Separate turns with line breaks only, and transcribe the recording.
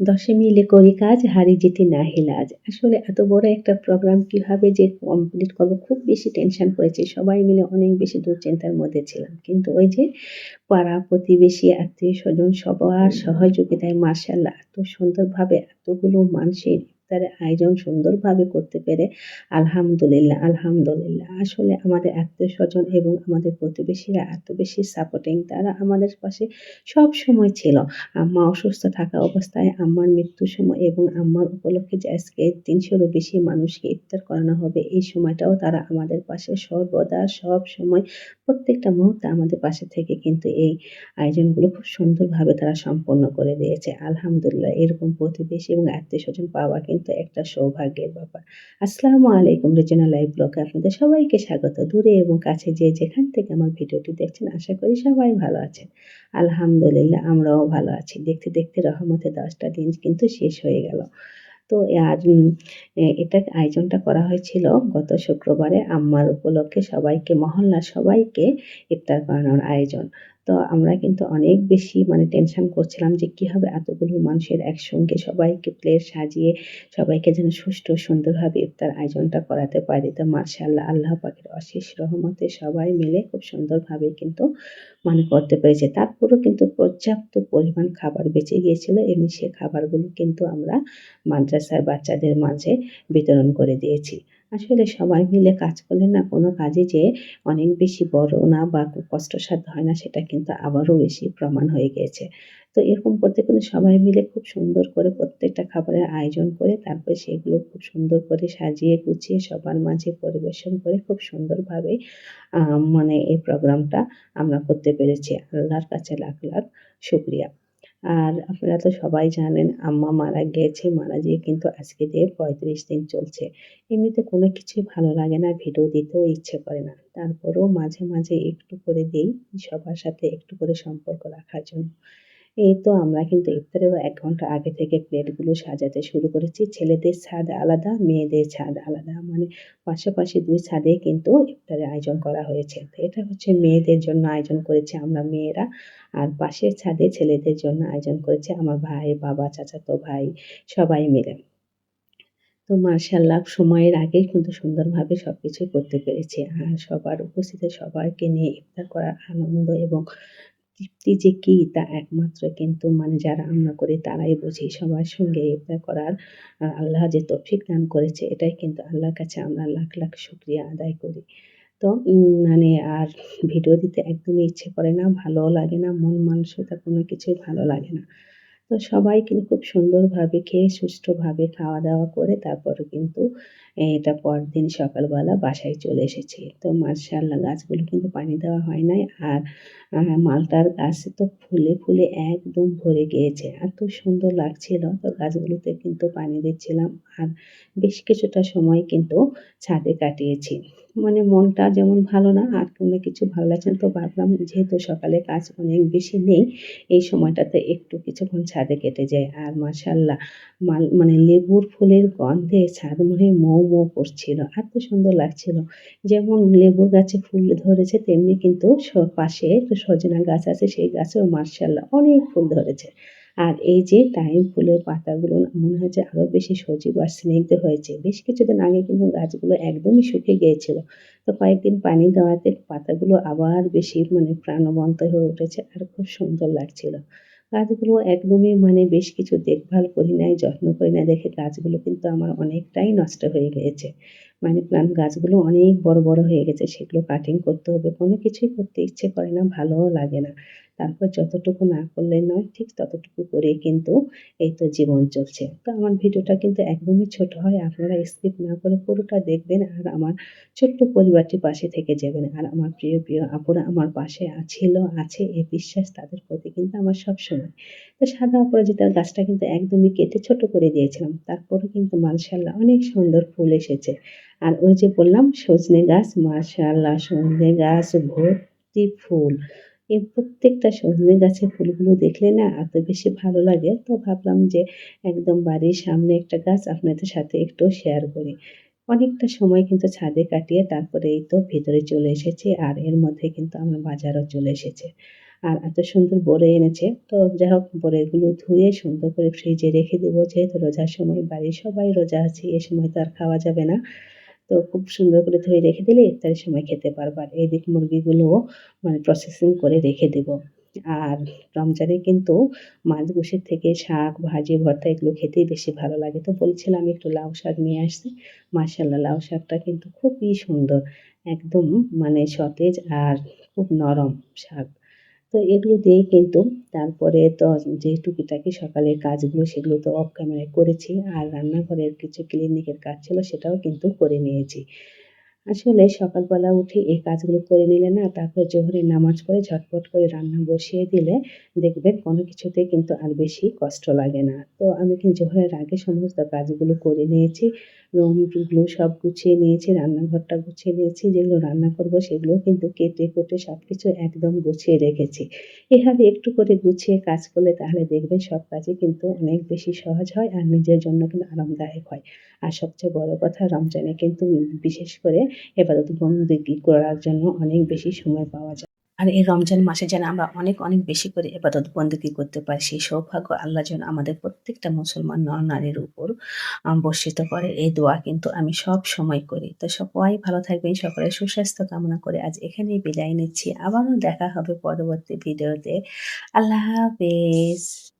দশে মিলে করি কাজ, হারি জিতি নাহি লাজ। আসলে এত বড় একটা প্রোগ্রাম কিভাবে যে কমপ্লিট করব খুব বেশি টেনশন করেছি। সবাই মিলে অনেক বেশি দুশ্চিন্তার মধ্যে ছিলাম। কিন্তু ওই যে পাড়া প্রতিবেশী, আত্মীয়স্বজন সবার সহযোগিতায় মাশাআল্লাহ এত সুন্দরভাবে এতগুলো মানুষের ইফতারের আয়োজন সুন্দরভাবে করতে পেরে আলহামদুলিল্লাহ, আলহামদুলিল্লাহ। আসলে আমাদের আত্মীয়স্বজন এবং আমাদের প্রতিবেশীরা এত বেশি সাপোর্টিং, তারা আমাদের পাশে সবসময় ছিল। আম্মা অসুস্থ থাকা অবস্থায়, আম্মার মৃত্যুর সময় এবং আম্মার উপলক্ষে যে আজকে ৩০০ এরও বেশি মানুষকে ইফতার করানো হবে, এই সময়টাও তারা আমাদের পাশে সর্বদা সবসময় প্রত্যেকটা মুহূর্তে আমাদের পাশে থেকে কিন্তু এই আয়োজনগুলো খুব সুন্দরভাবে তারা সম্পন্ন করে দিয়েছে। আলহামদুলিল্লাহ, এরকম প্রতিবেশী এবং আত্মীয়স্বজন পাওয়া কিন্তু একটা সৌভাগ্যের ব্যাপার। আসসালামু আলাইকুম, রিজিনা লাইভ ব্লগে আপনাদের সবাইকে স্বাগত। দূরে এবং কাছে যে যেখান থেকে আমার ভিডিওটি দেখছেন আশা করি সবাই ভালো আছেন। আলহামদুলিল্লাহ, আমরাও ভালো আছি। দেখতে, দেখতে রহমতে ১০ টা দিন কিন্তু শেষ হয়ে গেল। তো আর এটা আয়োজনটা করা হয়েছিল গত শুক্রবারে আম্মার উপলক্ষে সবাইকে, মহল্লার সবাইকে ইফতার করানোর আয়োজন। তো আমরা কিন্তু অনেক বেশি টেনশন করছিলাম যে কিভাবে এতগুলো মানুষের একসঙ্গে সবাইকে প্লেট সাজিয়ে সবাইকে যেন সুষ্ঠু সুন্দরভাবে ইফতার আয়োজনটা করাতে পারি। তো মাশাআল্লাহ, আল্লাহ পাকের অশেষ রহমতে সবাই মিলে খুব সুন্দরভাবে কিন্তু করতে পেরেছি। তারপরেও কিন্তু পর্যাপ্ত পরিমাণ খাবার বেঁচে গিয়েছিল এবং সে খাবারগুলো কিন্তু আমরা মাদ্রাসার বাচ্চাদের মাঝে বিতরণ করে দিয়েছি। আসলে সবাই মিলে কাজ করলে না কোনো কাজই যে অনেক বেশি বড় না বা কষ্টসাধ্য হয় না, সেটা কিন্তু আবারও বেশি প্রমাণ হয়ে গিয়েছে। তো এরকম করতে কিন্তু সবাই মিলে খুব সুন্দর করে প্রত্যেকটা খাবারের আয়োজন করে তারপরে সেগুলো খুব সুন্দর করে সাজিয়ে গুছিয়ে সবার মাঝে পরিবেশন করে খুব সুন্দরভাবে আ এই প্রোগ্রামটা আমরা করতে পেরেছি। আল্লাহর কাছে লাখ, লাখ শুকরিয়া। আর আপনারা তো সবাই জানেন আম্মা মারা গিয়েছে। মারা যেয়ে কিন্তু আজকে দিয়ে ৩৫ দিন চলছে। এমনিতে কোনো কিছুই ভালো লাগে না, ভিডিও দিতেও ইচ্ছে করে না। তারপরেও মাঝে, মাঝে একটু করে দেই সবার সাথে একটু করে সম্পর্ক রাখার জন্য। এই তো আমরা কিন্তু ইফতারের ১ ঘন্টা আগে থেকে প্লেটগুলো সাজাতে শুরু করেছি। ছেলেদের ছাদ আলাদা, মেয়েদের ছাদ আলাদা। পাশাপাশি ২ ছাদেই কিন্তু ইফতারের আয়োজন করা হয়েছে। তো এটা হচ্ছে মেয়েদের জন্য আয়োজন করেছি আমরা মেয়েরা। আর পাশের ছাদে ছেলেদের জন্য আয়োজন করেছে আমার ভাই, বাবা, চাচাতো ভাই সবাই মিলে। তো মাশাআল্লাহ সময়ের আগেই কিন্তু সুন্দরভাবে সবকিছুই করতে পেরেছি। আর সবার উপস্থিতি সবাইকে নিয়ে ইফতার করার আনন্দ এবং তৃপ্তি যে কি তা একমাত্র কিন্তু যারা আমরা করি তারাই বুঝি। সবার সঙ্গে ইফতার করার আল্লাহ যে তৌফিক দান করেছে এটাই কিন্তু আল্লাহর কাছে আমরা লাখ, লাখ শুকরিয়া আদায় করি। তো আর ভিডিও দিতে একদমই ইচ্ছে করে না, ভালোও লাগে না, মন মানসিকতা কোনো কিছুই ভালো লাগে না। তো সবাই কিন্তু খুব সুন্দরভাবে খেয়ে সুষ্ঠুভাবে খাওয়া-দাওয়া করে তারপরে কিন্তু এটা পরদিন সকালবেলা বাসায় চলে এসেছি। তো মাশাআল্লাহ গাছগুলো কিন্তু পানি দেওয়া হয় নাই। আর মালটার গাছ তো ফুলে, ফুলে একদম ভরে গিয়েছে। এত সুন্দর লাগছিল। তো গাছগুলোতে কিন্তু পানি দিচ্ছিলাম। আর বেশ কিছুটা সময় কিন্তু ছাদে কাটিয়েছি। মনটা যেমন ভালো না আর কোনো কিছু ভালো লাগছে না। তো ভাবলাম যেহেতু সকালে কাজ অনেক বেশি নেই, এই সময়টাতে একটু কিছুক্ষণ ছাদে কেটে যাই। আর মাশাআল্লাহ লেবুর ফুলের গন্ধে ছাদ মনে হয় মৌ, মৌ করছিল। এত সুন্দর লাগছিল। যেমন লেবুর গাছে ফুল ধরেছে তেমনি কিন্তু পাশে একটা সজনা গাছ আছে, সেই গাছেও মাশাআল্লাহ অনেক ফুল ধরেছে। আর এই যে টাইম ফুলের পাতাগুলো না মনে হচ্ছে আরো বেশি সজীব আর স্নিগ্ধ হয়েছে। বেশ কিছুদিন আগে কিন্তু গাছগুলো একদমই শুকিয়ে গিয়েছিল। তো কয়েকদিন পানি দেওয়াতে পাতাগুলো আবার বেশি প্রাণবন্ত হয়ে উঠেছে আর খুব সুন্দর লাগছিল। গাছগুলো একদমই বেশ কিছু দেখভাল করি নাই, যত্ন করি নাই দেখে গাছগুলো কিন্তু আমার অনেকটাই নষ্ট হয়ে গিয়েছে। মানি প্লান্ট গাছগুলো অনেক বড়, বড় হয়ে গেছে। সেগুলো কাটিং করতে হবে। কোনো কিছুই করতে ইচ্ছে করে না, ভালোও লাগে না। তারপর যতটুকু না করলে নয়, ঠিক ততটুকু করেই কিন্তু এই তো জীবন চলছে। তো আমার ভিডিওটা কিন্তু একদমই ছোট হয়। আপনারা স্কিপ না করে পুরোটা দেখবেন আর আমার ছোট্ট পরিবারটির পাশে থেকে যাবেন। আর আমার প্রিয়, প্রিয় আপুরা আমার পাশে ছিল, আছে এই বিশ্বাস তাদের প্রতি কিন্তু আমার সবসময়। তো সাদা অপরাজিতার গাছটা কিন্তু একদমই কেটে ছোট করে দিয়েছিলাম। তারপরেও কিন্তু মাশাআল্লাহ অনেক সুন্দর ফুল এসেছে। আর ওই যে বললাম সজনে গাছ, মাশাআল্লাহ সজনে গাছ ভর্তি ফুল। এই প্রত্যেকটা সজনে গাছের ফুলগুলো দেখলে না এত বেশি ভালো লাগে। তো ভাবলাম যে একদম বাড়ির সামনে একটা গাছ আপনাদের সাথে একটু শেয়ার করি। অনেকটা সময় কিন্তু ছাদে কাটিয়ে তারপরে এই তো ভেতরে চলে এসেছি। আর এর মধ্যে কিন্তু আমার বাজারও চলে এসেছে। আর এত সুন্দর বড়ি এনেছে। তো যাই হোক বড়িগুলো ধুয়ে সুন্দর করে ফ্রিজে রেখে দেবো। যেহেতু রোজার সময় বাড়ির সবাই রোজা আছে, এ সময় তো আর খাওয়া যাবে না। তো খুব সুন্দর করে ধুয়ে রেখে দিলে ইফতারের সময় খেতে পারবা। আর এদিকে মুরগিগুলোও মানে প্রসেসিং করে রেখে দেব। আর রমজানে কিন্তু মাছ গোশের থেকে শাক, ভাজি, ভর্তা এগুলো খেতেই বেশি ভালো লাগে। তো বলছিলাম একটু লাউ শাক নিয়ে আসতে। মাশাআল্লাহ লাউ শাকটা কিন্তু খুবই সুন্দর। একদম মানে সতেজ আর খুব নরম শাক। তো এগুলো দিয়েই কিন্তু তারপরে তো যে টুকিটাকি সকালের কাজগুলো সেগুলো তো অফ ক্যামেরায় করেছি। আর রান্নাঘরের কিছু ক্লিনিকের কাজ ছিল সেটাও কিন্তু করে নিয়েছি। আসলে সকালবেলা উঠে এই কাজগুলো করে নিলে না তারপরে জোহরের নামাজ পড়ে ঝটপট করে রান্না বসিয়ে দিলে দেখবেন কোনো কিছুতেই কিন্তু আর বেশি কষ্ট লাগে না। তো আমি কিন্তু জোহরের আগে সমস্ত কাজগুলো করে নিয়েছি। রুমগুলো সব গুছিয়ে নিয়েছি, রান্নাঘরটা গুছিয়ে নিয়েছি। যেগুলো রান্না করব সেগুলোও কিন্তু কেটে-কুটে সবকিছু একদম গুছিয়ে রেখেছি। এভাবে একটু করে গুছিয়ে কাজ করলে তাহলে দেখবেন সব কাজই কিন্তু অনেক বেশি সহজ হয় আর নিজের জন্য কিন্তু আরামদায়ক হয়। আর সবচেয়ে বড় কথা রমজানে কিন্তু বিশেষ করে এবাদত বন্দেগী করার জন্য অনেক বেশি সময় পাওয়া যায়। আর এই রমজান মাসে যেন আমরা অনেক বেশি করে এবাদত বন্দেগী করতে পারি সেই সৌভাগ্য আল্লাহ যেন আমাদের প্রত্যেকটা মুসলমান নর-নারীর উপর বর্ষিত করে এই দোয়া কিন্তু আমি সবসময় করি। তো সবাই ভালো থাকবেন, সকলের সুস্বাস্থ্য কামনা করে আজ এখানেই বিদায় নিচ্ছি। আবারও দেখা হবে পরবর্তী ভিডিওতে। আল্লাহ হাফেজ।